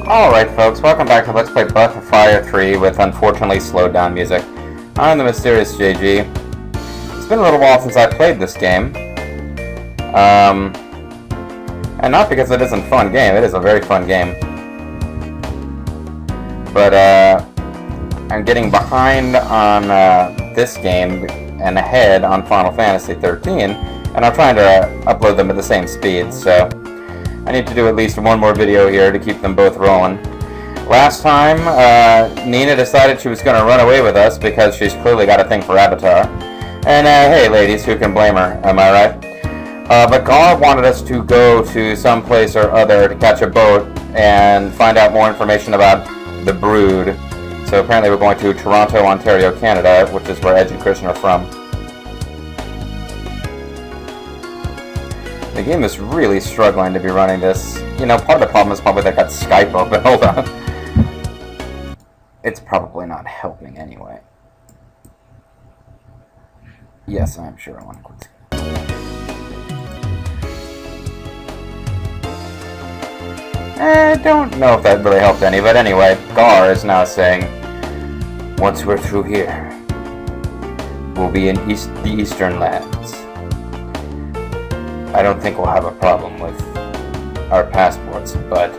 Alright folks, welcome back to Let's Play Breath of Fire 3 with unfortunately slowed down music. I'm the Mysterious JG. It's been a little while since I played this game. And not because it isn't a fun game, it is a very fun game. But I'm getting behind on this game and ahead on Final Fantasy 13, and I'm trying to upload them at the same speed, so I need to do at least one more video here to keep them both rolling. Last time, Nina decided she was going to run away with us because she's clearly got a thing for Avatar. And hey ladies, who can blame her, am I right? But Gar wanted us to go to some place or other to catch a boat and find out more information about the Brood. So apparently we're going to Toronto, Ontario, Canada, which is where Edge and Christian are from. The game is really struggling to be running this. You know, part of the problem is probably that I got Skype open. Hold on. It's probably not helping anyway. Yes, I'm sure I want to quit. I don't know if that really helped any, but anyway, Gar is now saying, once we're through here, we'll be in the Eastern Lands. I don't think we'll have a problem with our passports, but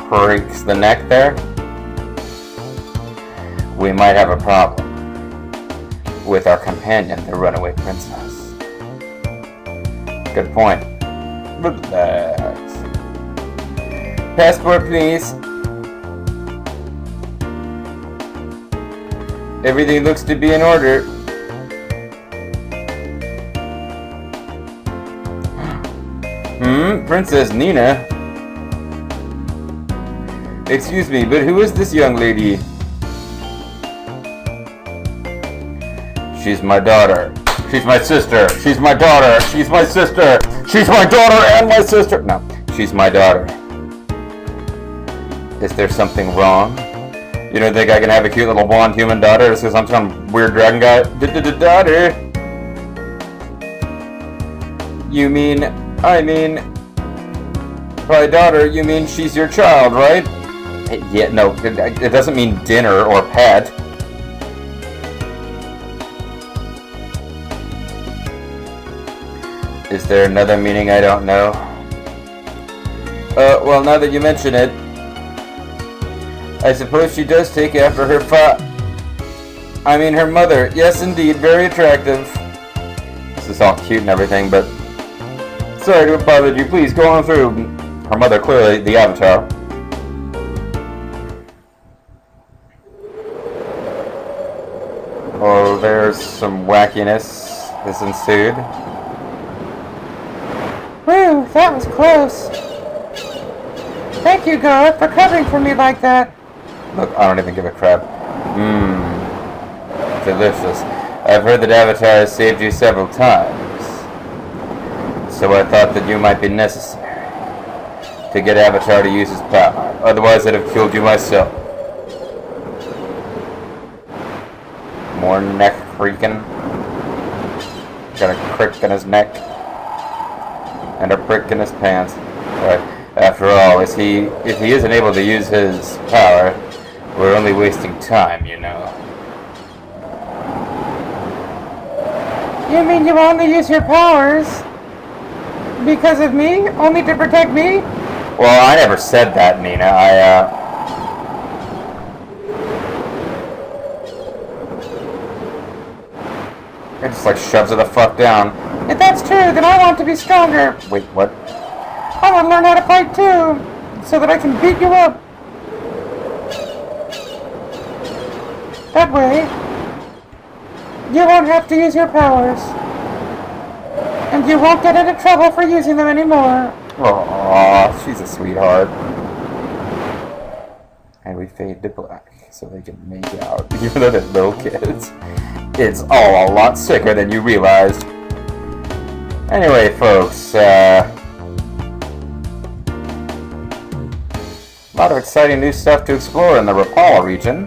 breaks the neck there. We might have a problem with our companion, the runaway princess. Good point. Relax. Passport, please. Everything looks to be in order. Princess Nina? Excuse me, but who is this young lady? She's my daughter. She's my sister. She's my daughter. She's my sister. She's my daughter and my sister. No, she's my daughter. Is there something wrong? You don't think I can have a cute little blonde human daughter just because I'm some weird dragon guy? Daughter? You mean... by daughter, you mean she's your child, right? Yeah, no, it doesn't mean dinner or pet. Is there another meaning I don't know? Well, now that you mention it, I suppose she does take after her her mother. Yes, indeed, very attractive. This is all cute and everything, but... Sorry to have bothered you. Please, go on through. Her mother, clearly, the Avatar. Oh, there's some wackiness that's ensued. Whew, that was close. Thank you, Gar, for covering for me like that. Look, I don't even give a crap. Delicious. I've heard that Avatar has saved you several times. So I thought that you might be necessary to get Avatar to use his power. Otherwise, I'd have killed you myself. More neck creaking. Got a crick in his neck. And a prick in his pants. But after all, if he isn't able to use his power, we're only wasting time, you know. You mean you only use your powers because of me? Only to protect me? Well, I never said that, Nina. It just like shoves it the fuck down. If that's true, then I want to be stronger. Wait, what? I want to learn how to fight too, so that I can beat you up. That way, you won't have to use your powers. And you won't get into trouble for using them anymore. Aww, she's a sweetheart. And we fade to black so they can make out. Even though they're little kids. It's all a lot sicker than you realized. Anyway, folks, a lot of exciting new stuff to explore in the Rapala region.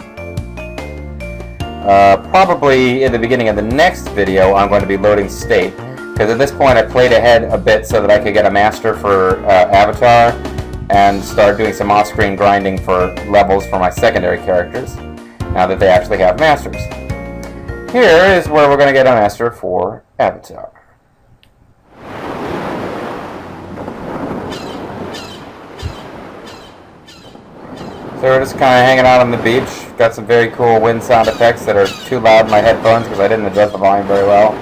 Probably in the beginning of the next video, I'm going to be loading State. Because at this point I played ahead a bit so that I could get a master for Avatar and start doing some off-screen grinding for levels for my secondary characters, now that they actually have masters. Here is where we're going to get a master for Avatar. So we're just kind of hanging out on the beach. Got some very cool wind sound effects that are too loud in my headphones because I didn't adjust the volume very well.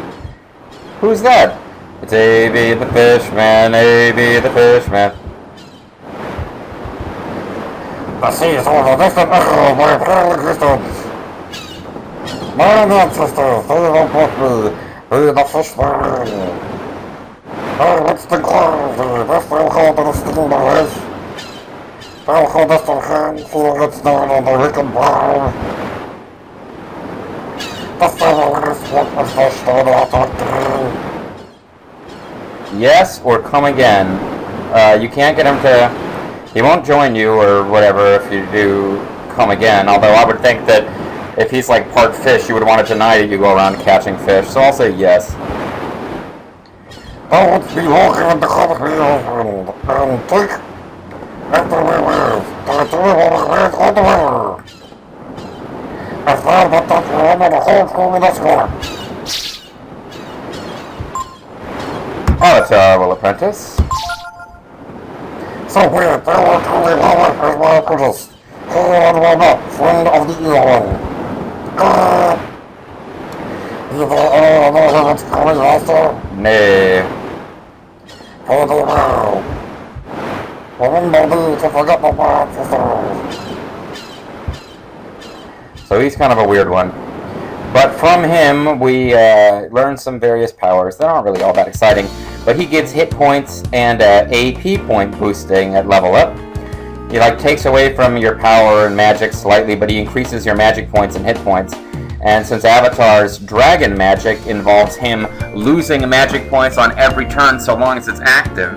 Who's that? It's A.B. the Fishman, A.B. the Fishman. The sea is all the distant echo of my pearly existence. My ancestors, they will put me, be the Fishman. Oh, what's the glory? This will hold the steam eyes. They'll hold us in hand, feel it's down on the wicked brow. The feather is what the fish do not agree. Yes, or come again. You can't get him to... He won't join you or whatever if you do come again, although I would think that if he's like part fish, you would want to deny that you go around catching fish, so I'll say yes. Don't be walking in the company and take after we leave. The three will wait all the way. I found that one of the whole school in the score. Avatar will apprentice. So weird, they were truly lower as my apprentice. He and will not, friend of the evil one. Evil all know what's coming also? Nay. For the world. Remember me to forget the bad sisters. So he's kind of a weird one. But from him, we learn some various powers that aren't really all that exciting. But he gives hit points and AP point boosting at level up. He takes away from your power and magic slightly, but he increases your magic points and hit points. And since Avatar's dragon magic involves him losing magic points on every turn so long as it's active,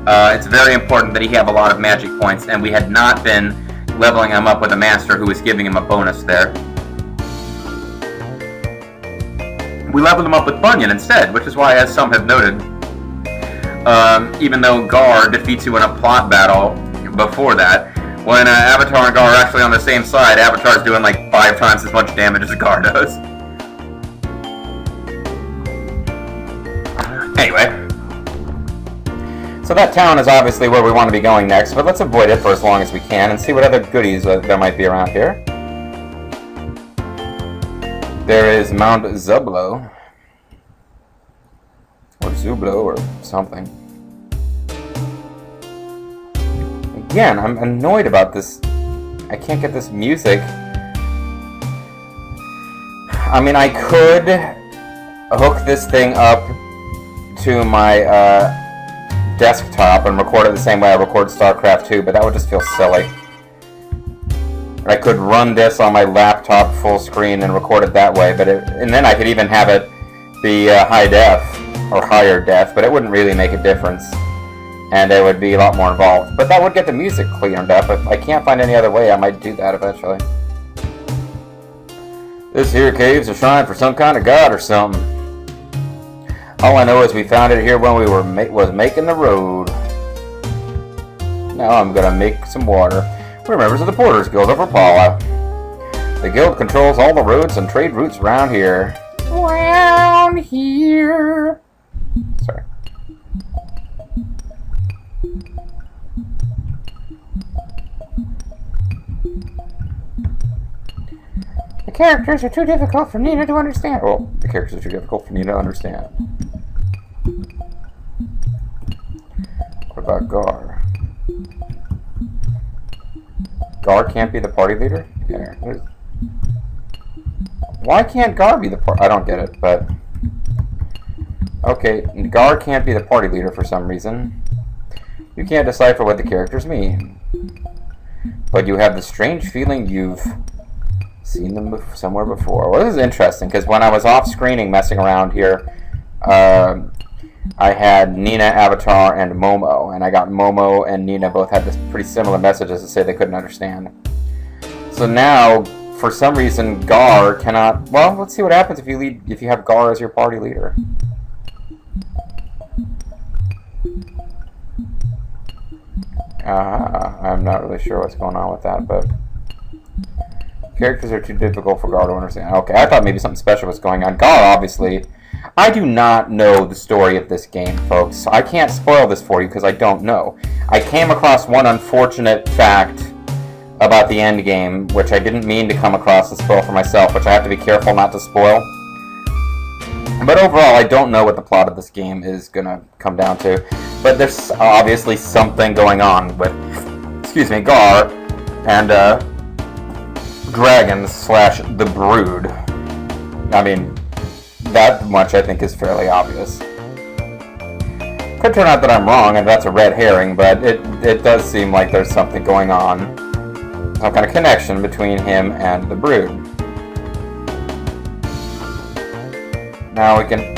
it's very important that he have a lot of magic points, and we had not been leveling him up with a master who was giving him a bonus there. We leveled him up with Bunyan instead, which is why, as some have noted, even though Gar defeats you in a plot battle before that, when Avatar and Gar are actually on the same side, Avatar's doing like 5 times as much damage as Gar does. Anyway. So that town is obviously where we want to be going next, but let's avoid it for as long as we can and see what other goodies there might be around here. There is Mount Zublo. Or Zublo or something. Again, I'm annoyed about this. I can't get this music. I mean, I could hook this thing up to my desktop and record it the same way I record StarCraft 2, but that would just feel silly. I could run this on my laptop full screen and record it that way, and then I could even have it be high def or higher def, but it wouldn't really make a difference, and it would be a lot more involved. But that would get the music cleaned up. If I can't find any other way, I might do that eventually. This here cave's a shrine for some kind of god or something. All I know is we found it here when we was making the road. Now I'm gonna make some water. We're members of the Porters Guild of Rapala. The guild controls all the roads and trade routes around here. Around here. Sorry. The characters are too difficult for Nina to understand. Well, the characters are too difficult for Nina to understand. What about Gar? Gar can't be the party leader? Yeah. Why can't Gar be the party? I don't get it, but... Okay, Gar can't be the party leader for some reason. You can't decipher what the characters mean. But you have the strange feeling you've seen them somewhere before. Well, this is interesting, because when I was off-screening messing around here, I had Nina, Avatar, and Momo, and I got Momo and Nina both had this pretty similar messages to say they couldn't understand. So now, for some reason, Gar cannot... Well, let's see what happens if you have Gar as your party leader. I'm not really sure what's going on with that, but characters are too difficult for Gar to understand. Okay, I thought maybe something special was going on. Gar, obviously. I do not know the story of this game, folks. So I can't spoil this for you because I don't know. I came across one unfortunate fact about the end game, which I didn't mean to come across and spoil for myself, which I have to be careful not to spoil. But overall, I don't know what the plot of this game is going to come down to. But there's obviously something going on with, Gar and dragons / the Brood. I mean, that much I think is fairly obvious. Could turn out that I'm wrong and that's a red herring, but it does seem like there's something going on. Some kind of connection between him and the Brood. Now we can...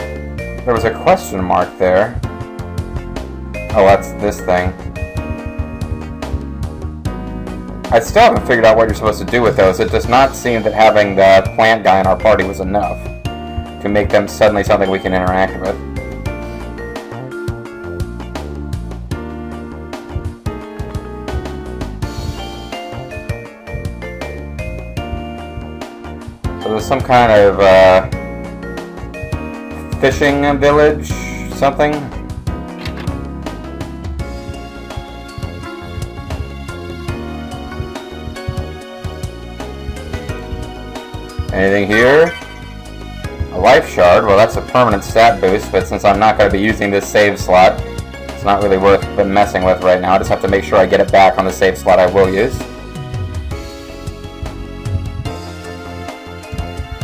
There was a question mark there. Oh, that's this thing. I still haven't figured out what you're supposed to do with those. It does not seem that having the plant guy in our party was enough to make them suddenly something we can interact with. So there's some kind of fishing village, something. Anything here? A life shard. Well, that's a permanent stat boost, but since I'm not going to be using this save slot, it's not really worth messing with right now. I just have to make sure I get it back on the save slot I will use.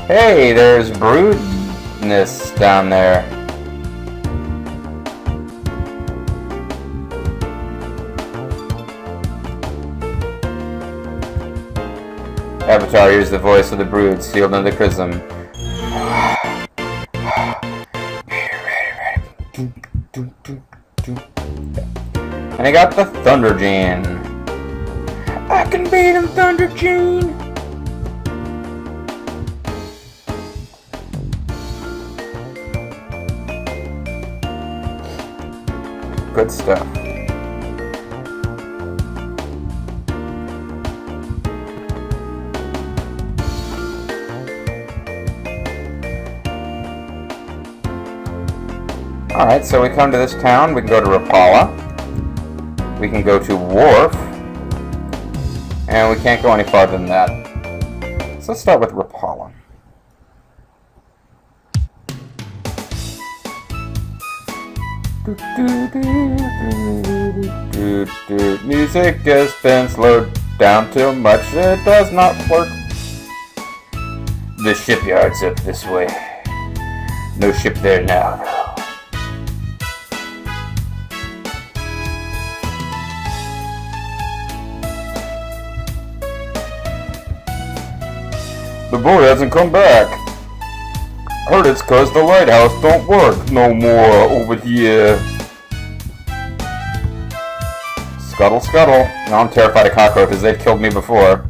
Hey, there's Broodness down there. Avatar hears the voice of the Brood sealed in the chrism. And I got the Thunder Gene. I can beat him, Thunder Gene. Good stuff. Alright, so we come to this town, we can go to Rapala, we can go to Wharf, and we can't go any farther than that. So let's start with Rapala. Music has been slowed down too much, it does not work. The shipyard's up this way. No ship there now, though. The boat hasn't come back. Heard it's 'cause the lighthouse don't work no more over here. Scuttle, scuttle. Now I'm terrified of cockroaches. They've killed me before.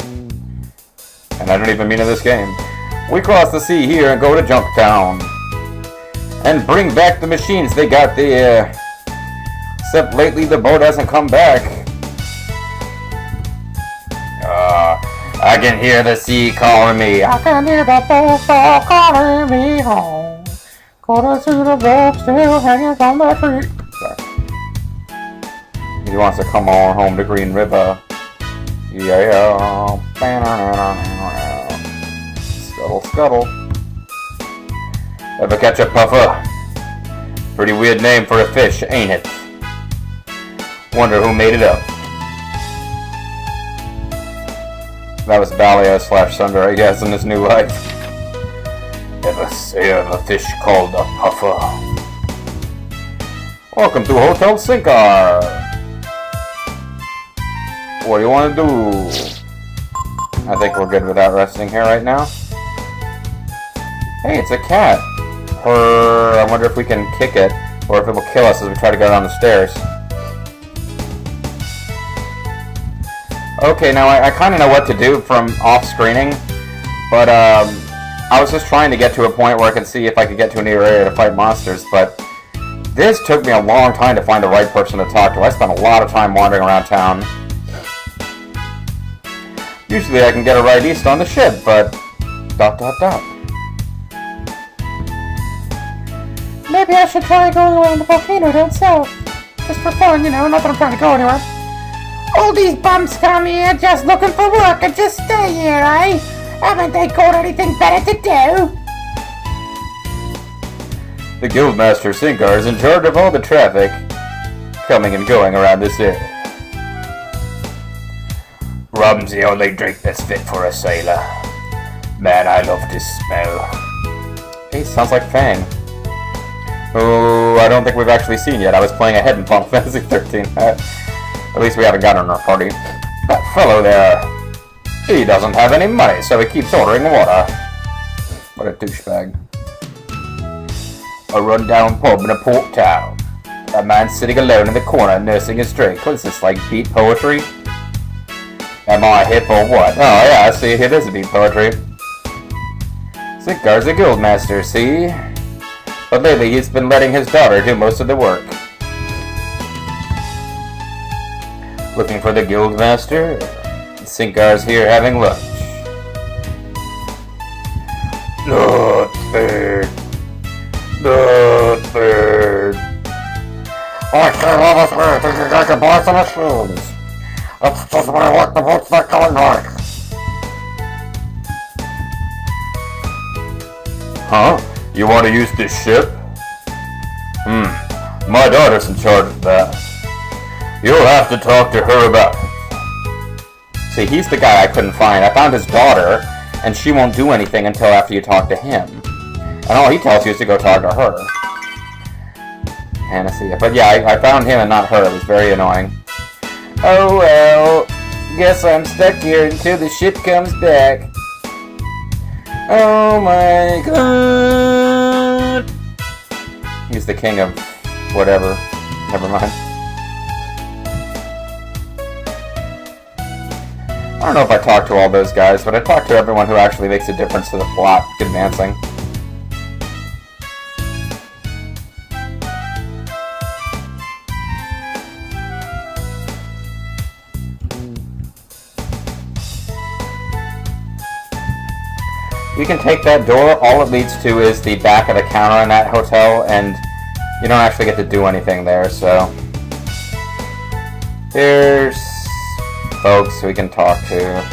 And I don't even mean in this game. We cross the sea here and go to Junktown. And bring back the machines they got there. Except lately the boat hasn't come back. I can hear the sea calling me. I can hear the boat calling me home. Gonna see the boat still hanging from the tree. Sorry. He wants to come on home to Green River. Yeah. Scuttle, scuttle. Ever catch a puffer? Pretty weird name for a fish, ain't it? Wonder who made it up. That was Balia / Sunder, I guess, in his new life. Ever say of a fish called a puffer? Welcome to Hotel Sinkar. What do you want to do? I think we're good without resting here right now. Hey, it's a cat. I wonder if we can kick it, or if it will kill us as we try to go down the stairs. Okay, now I kind of know what to do from off-screening, but I was just trying to get to a point where I could see if I could get to a new area to fight monsters, but This took me a long time to find the right person to talk to. I spent a lot of time wandering around town. Usually I can get a ride east on the ship, but... ... Maybe I should try going around the volcano down south. Just for fun, you know, not that I'm trying to go anywhere. All these bums come here just looking for work and just stay here, eh? Haven't they got anything better to do? The Guildmaster Sinkar is in charge of all the traffic coming and going around this area. Rum's the only drink that's fit for a sailor. Man, I love this smell. Hey, sounds like Fang. Who I don't think we've actually seen yet. I was playing ahead in Final Fantasy 13. At least we haven't gotten our party. That fellow there, he doesn't have any money, so he keeps ordering water. What a douchebag. A rundown pub in a port town. A man sitting alone in the corner nursing his drink. What is this, like beat poetry? Am I hip or what? Oh yeah, I see, it is a beat poetry. Sinkar's a guildmaster, see? But lately he's been letting his daughter do most of the work. Looking for the guildmaster? Sinkar's here having lunch. Not bird. Not bird. I can't have this way, thinking I can buy some mushrooms. It's just my luck, the boat's not going north. Huh? You want to use this ship? My daughter's in charge of that. You'll have to talk to her about it. See, he's the guy I couldn't find. I found his daughter, and she won't do anything until after you talk to him. And all he tells you is to go talk to her. Panacea. But yeah, I found him and not her. It was very annoying. Oh well, guess I'm stuck here until the ship comes back. Oh my god. He's the king of whatever. Never mind. I don't know if I talked to all those guys, but I talked to everyone who actually makes a difference to the plot advancing. You can take that door, all it leads to is the back of the counter in that hotel, and you don't actually get to do anything there, so... Here's folks we can talk to.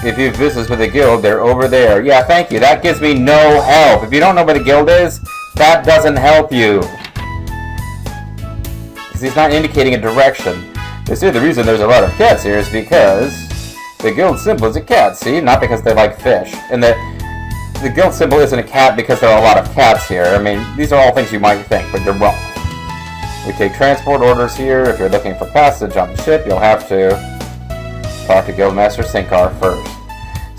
If you have business with a guild, they're over there. Yeah, thank you, that gives me no help. If you don't know what a guild is, that doesn't help you. Because he's not indicating a direction. They say the reason there's a lot of cats here is because... the guild symbol is a cat, see? Not because they like fish. And the guild symbol isn't a cat because there are a lot of cats here. I mean, these are all things you might think, but you're wrong. We take transport orders here. If you're looking for passage on the ship, you'll have to talk to Guildmaster Sinkar first.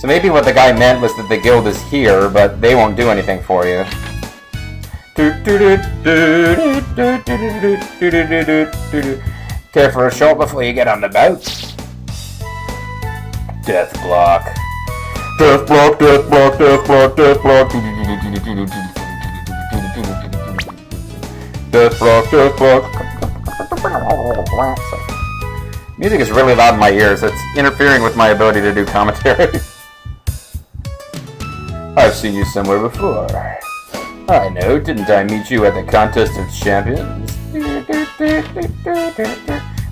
So maybe what the guy meant was that the guild is here, but they won't do anything for you. Care for a shot before you get on the boat? Death block. Death block, death block, death block, death block. Death block, death block. Music is really loud in my ears. It's interfering with my ability to do commentary. I've seen you somewhere before. I know, didn't I meet you at the Contest of Champions?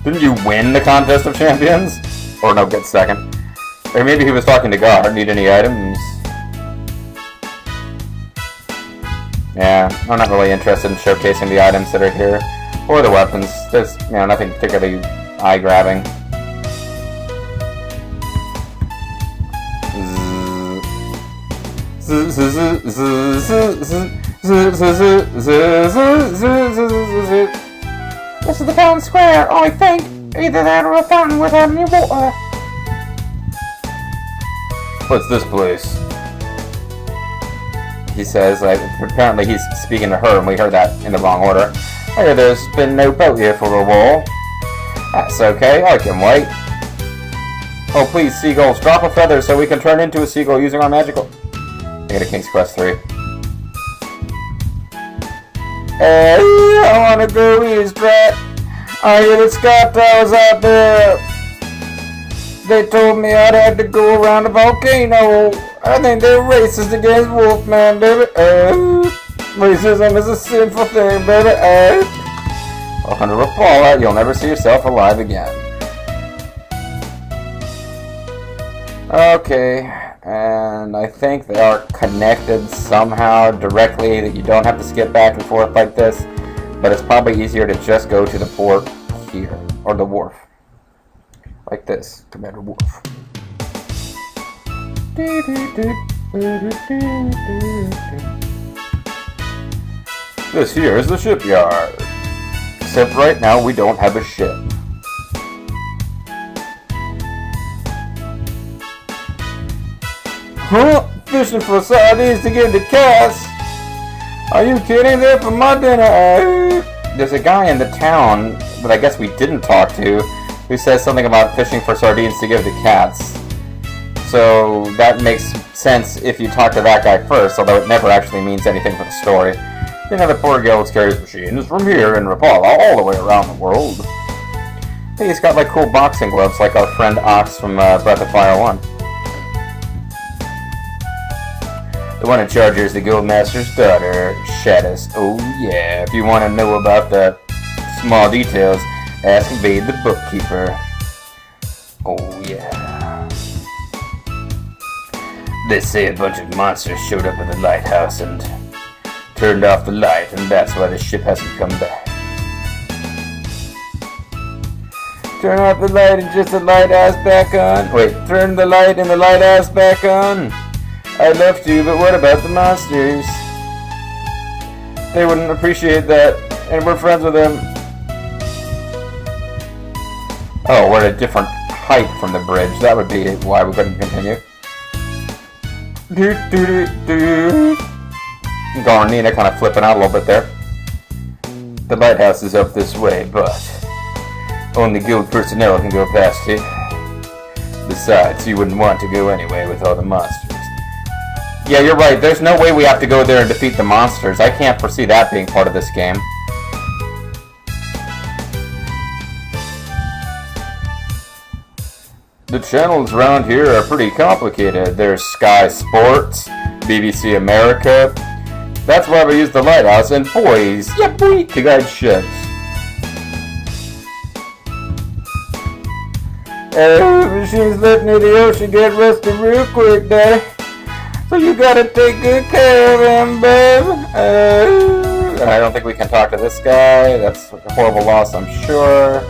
Didn't you win the Contest of Champions? Or no, get second. Or maybe he was talking to God. Need any items? Yeah, I'm not really interested in showcasing the items that are here. Or the weapons. There's, nothing particularly eye-grabbing. This is the town square, I think. Either that or a fountain with any water. What's this place? He says, apparently he's speaking to her and we heard that in the wrong order. I hear there's been no boat here for a while. That's okay, I can wait. Oh please, seagulls, drop a feather so we can turn into a seagull using our magical... I got a King's Quest 3. I wanna go east, right? I hear the Sky Towers out there. They told me I'd had to go around a volcano. I think they're racist against Wolfman, baby. Racism is a sinful thing, baby. Welcome to Rapala. You'll never see yourself alive again. Okay, and I think they are connected somehow directly, that you don't have to skip back and forth like this, but it's probably easier to just go to the port here, or the wharf. Like this, Commander Worf. This here is the shipyard. Except right now we don't have a ship. Huh? Fishing for sardines to get into cast? Are you kidding? They're for my dinner. There's a guy in the town that I guess we didn't talk to who says something about fishing for sardines to give to cats. So that makes sense if you talk to that guy first, although it never actually means anything for the story. You know, the poor guild carries machines from here in Rapala all the way around the world. Hey, he's got like cool boxing gloves like our friend Ox from Breath of Fire 1. The one in charge here is the Guildmaster's daughter, Shadis. Oh yeah, if you want to know about the small details, ask Vade the bookkeeper. Oh yeah. They say a bunch of monsters showed up at the lighthouse and turned off the light, and that's why the ship hasn't come back. Turn off the light and just the lighthouse back on? Wait, turn the light and the lighthouse back on? I'd love to, but what about the monsters? They wouldn't appreciate that, and we're friends with them. Oh, we're at a different height from the bridge. That would be why we couldn't continue. Garnina kind of flipping out a little bit there. The lighthouse is up this way, but only guild personnel can go past it. Besides, you wouldn't want to go anyway with all the monsters. Yeah, you're right. There's no way we have to go there and defeat the monsters. I can't foresee that being part of this game. The channels around here are pretty complicated. There's Sky Sports, BBC America. That's why we use the lighthouse, and boys, yeah boy, to guide ships. Machines left near the ocean get rusty real quick, Daddy. So you gotta take good care of him, babe. I don't think we can talk to this guy. That's a horrible loss, I'm sure.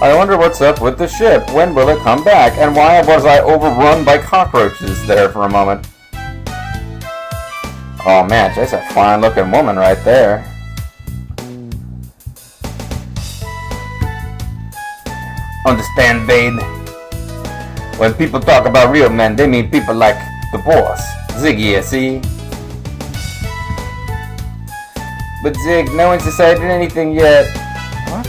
I wonder what's up with the ship. When will it come back? And why was I overrun by cockroaches there for a moment? Oh man, that's a fine looking woman right there. Understand, babe? When people talk about real men, they mean people like the boss, Ziggy, see? But Zig, no one's decided anything yet. What?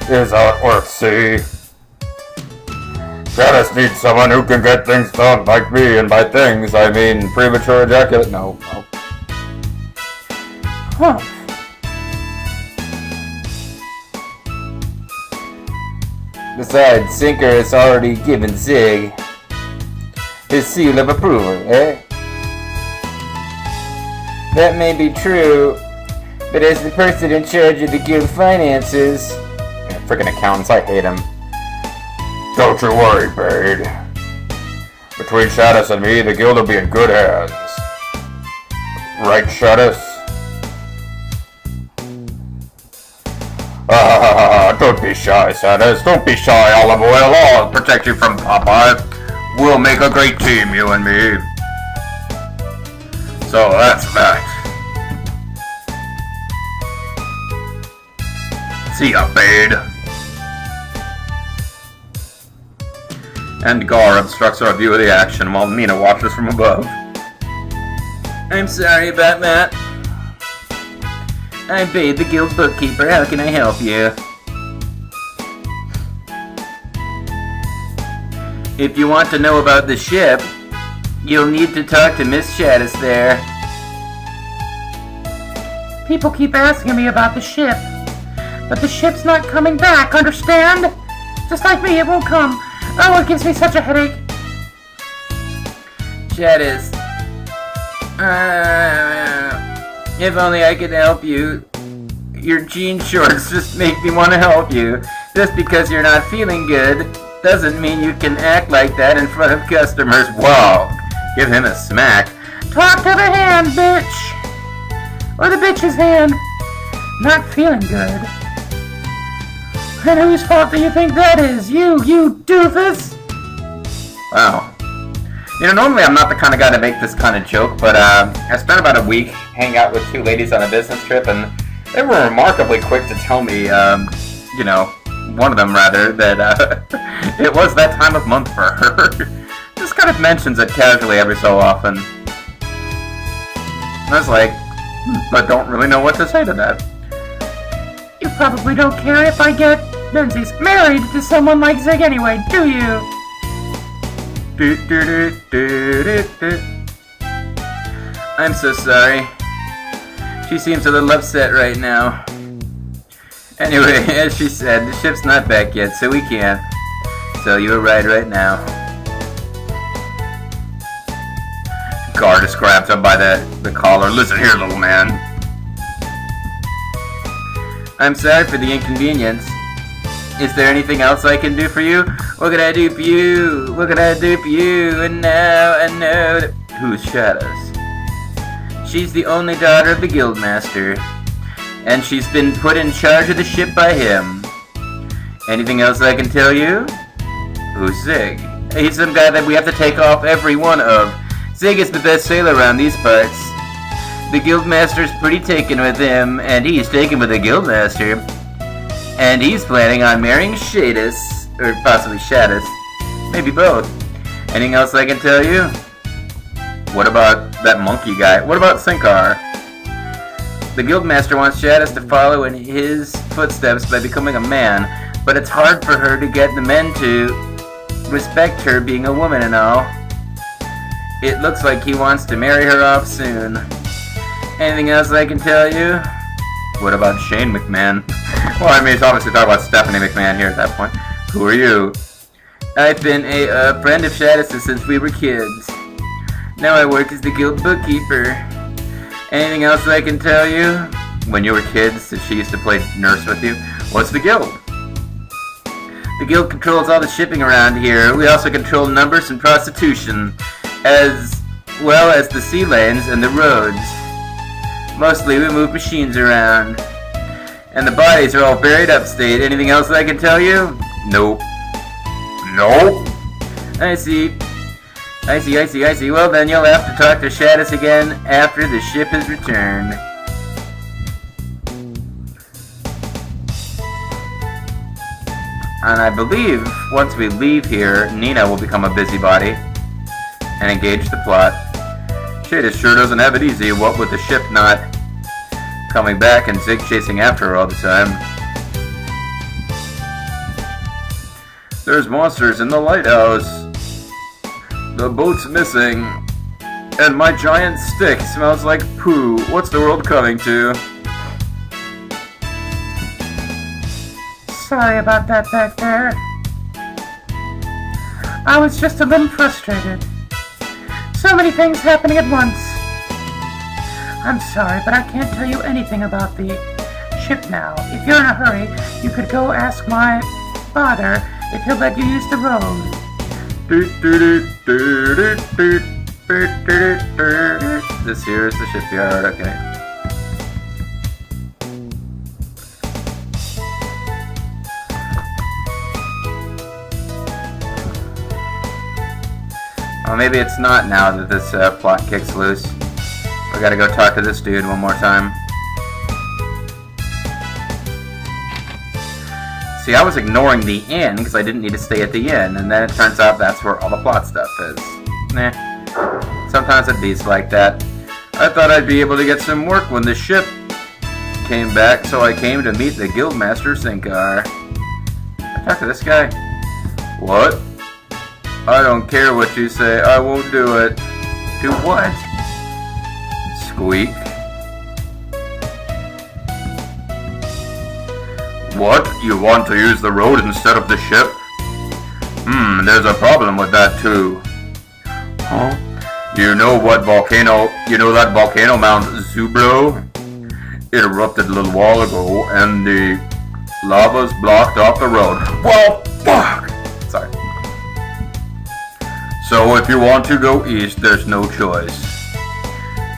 Here's how it works, see? Shadis needs someone who can get things done like me, and by things, I mean premature ejaculate. No. Huh. Besides, Sinker has already given Zig his seal of approval, eh? That may be true, but as the person in charge of the guild finances... Freaking accountants, I hate them. Don't you worry, Bade. Between Shadis and me, the guild will be in good hands. Right, Shadis? Don't be shy, Shadis. Don't be shy, Olive Oil. I'll protect you from Popeye. We'll make a great team, you and me. So that's that. See ya, Bade. And Gar obstructs our view of the action while Mina watches from above. I'm sorry about that. I'm Bade, the guild bookkeeper. How can I help you? If you want to know about the ship, you'll need to talk to Miss Shadis there. People keep asking me about the ship. But the ship's not coming back, understand? Just like me, it won't come. Oh, it gives me such a headache. Shadis. If only I could help you. Your jean shorts just make me want to help you. Just because you're not feeling good doesn't mean you can act like that in front of customers. Whoa! Give him a smack. Talk to the hand, bitch! Or the bitch's hand. Not feeling good. And whose fault do you think that is? You doofus! Wow. You know, normally I'm not the kind of guy to make this kind of joke, but I spent about a week hanging out with two ladies on a business trip, and they were remarkably quick to tell me, you know, one of them rather, that it was that time of month for her. Just kind of mentions it casually every so often. And I was like, but don't really know what to say to that. You probably don't care if I get Menzies married to someone like Zig anyway, do you? I'm so sorry. She seems a little upset right now. Anyway, as she said, the ship's not back yet, so we can't sell you a ride right now. Gar just grabs him by the collar. Listen here, little man. I'm sorry for the inconvenience. Is there anything else I can do for you? What can I do for you? What can I do for you? And now I know that... Who's Shadows? She's the only daughter of the Guildmaster. And she's been put in charge of the ship by him. Anything else I can tell you? Who's Zig? He's some guy that we have to take off every one of. Zig is the best sailor around these parts. The Guildmaster's pretty taken with him, and he's taken with the Guildmaster. And he's planning on marrying Shadis, or possibly Shadis. Maybe both. Anything else I can tell you? What about that monkey guy? What about Sinkar? The Guildmaster wants Shadis to follow in his footsteps by becoming a man, but it's hard for her to get the men to respect her being a woman and all. It looks like he wants to marry her off soon. Anything else I can tell you? What about Shane McMahon? Well, I mean, he's obviously talking about Stephanie McMahon here at that point. Who are you? I've been a friend of Shadis' since we were kids. Now I work as the guild bookkeeper. Anything else I can tell you? When you were kids, did she used to play nurse with you? What's the guild? The guild controls all the shipping around here. We also control numbers and prostitution, as well as the sea lanes and the roads. Mostly we move machines around. And the bodies are all buried upstate. Anything else I can tell you? Nope. Nope? I see. Well then, you'll have to talk to Shadis again after the ship is returned. And I believe, once we leave here, Nina will become a busybody and engage the plot. Shadis sure doesn't have it easy, what with the ship not coming back and Zig chasing after her all the time. There's monsters in the lighthouse. The boat's missing. And my giant stick smells like poo. What's the world coming to? Sorry about that back there. I was just a little frustrated. So many things happening at once. I'm sorry, but I can't tell you anything about the ship now. If you're in a hurry, you could go ask my father if he'll let you use the road. This here is the shipyard, okay. Well, maybe it's not now that this plot kicks loose. We gotta go talk to this dude one more time. See, I was ignoring the inn because I didn't need to stay at the inn, and then it turns out that's where all the plot stuff is. Nah. Sometimes it beats like that. I thought I'd be able to get some work when the ship came back, so I came to meet the Guildmaster Sinkar. I talked to this guy. What? I don't care what you say, I won't do it. Do what? Squeak. What? You want to use the road instead of the ship? There's a problem with that too. Huh? You know that volcano Mount Zublo? It erupted a little while ago, and the lava's blocked off the road. Well, fuck! Sorry. So if you want to go east, there's no choice.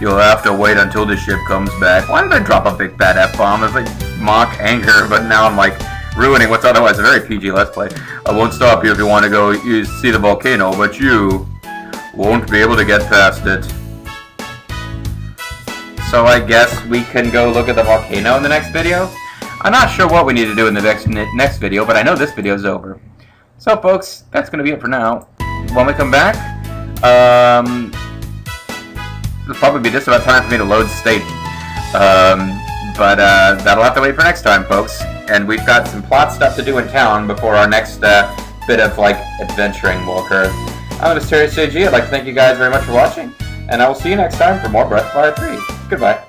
You'll have to wait until the ship comes back. Why did I drop a big bad F-bomb? It's like mock anger, but now I'm like ruining what's otherwise a very PG Let's Play. I won't stop you if you want to go see the volcano, but you won't be able to get past it. So I guess we can go look at the volcano in the next video? I'm not sure what we need to do in the next video, but I know this video is over. So folks, that's going to be it for now. When we come back, it'll probably be just about time for me to load state. But that'll have to wait for next time, folks. And we've got some plot stuff to do in town before our next bit of, like, adventuring will occur. I'm Mysterious JG. I'd like to thank you guys very much for watching, and I will see you next time for more Breath of Fire 3. Goodbye.